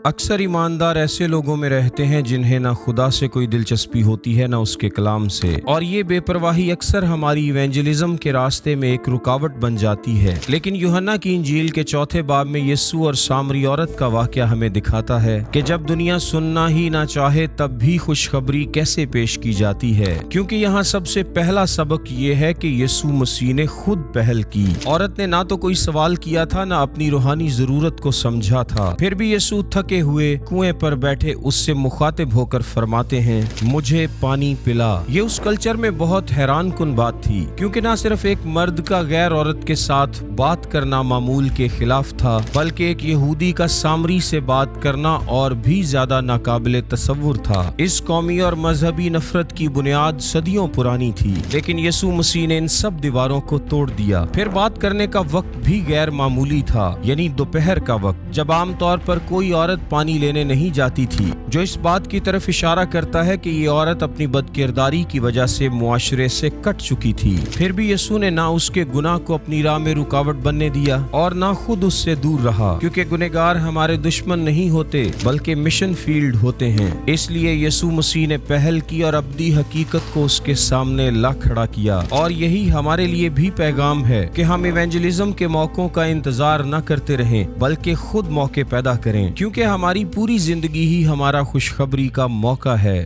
اکثر ایماندار ایسے لوگوں میں رہتے ہیں جنہیں نہ خدا سے کوئی دلچسپی ہوتی ہے نہ اس کے کلام سے، اور یہ بے پرواہی اکثر ہماری ایونجلزم کے راستے میں ایک رکاوٹ بن جاتی ہے۔ لیکن یوحنا کی انجیل کے 4 باب میں یسوع اور سامری عورت کا واقعہ ہمیں دکھاتا ہے کہ جب دنیا سننا ہی نہ چاہے تب بھی خوشخبری کیسے پیش کی جاتی ہے، کیونکہ یہاں سب سے پہلا سبق یہ ہے کہ یسوع مسیح نے خود پہل کی۔ عورت نے نہ تو کوئی سوال کیا تھا نہ اپنی روحانی ضرورت کو سمجھا تھا، پھر بھی یسوع تھکے ہوئے کنویں پر بیٹھے اس سے مخاطب ہو کر فرماتے ہیں، مجھے پانی پلا۔ یہ اس کلچر میں بہت حیران کن بات تھی، کیونکہ نہ صرف ایک مرد کا غیر عورت کے ساتھ بات کرنا معمول کے خلاف تھا، بلکہ ایک یہودی کا سامری سے بات کرنا اور بھی زیادہ ناقابل تصور تھا۔ اس قومی اور مذہبی نفرت کی بنیاد صدیوں پرانی تھی، لیکن یسوع مسیح نے ان سب دیواروں کو توڑ دیا۔ پھر بات کرنے کا وقت بھی غیر معمولی تھا، یعنی دوپہر کا وقت، جب عام طور پر کوئی عورت پانی لینے نہیں جاتی تھی، جو اس بات کی طرف اشارہ کرتا ہے کہ یہ عورت اپنی بدکرداری کی وجہ سے معاشرے سے کٹ چکی تھی۔ پھر بھی یسوع نے نہ اس کے گناہ کو اپنی راہ میں رکاوٹ بننے دیا اور نہ خود اس سے دور رہا، کیونکہ گنہگار ہمارے دشمن نہیں ہوتے بلکہ مشن فیلڈ ہوتے ہیں۔ اس لیے یسوع مسیح نے پہل کی اور ابدی حقیقت کو اس کے سامنے لا کھڑا کیا، اور یہی ہمارے لیے بھی پیغام ہے کہ ہم ایونجلزم کے موقعوں کا انتظار نہ کرتے رہیں بلکہ خود موقع پیدا کریں، کیونکہ ہماری پوری زندگی ہی ہمارا خوشخبری کا موقع ہے۔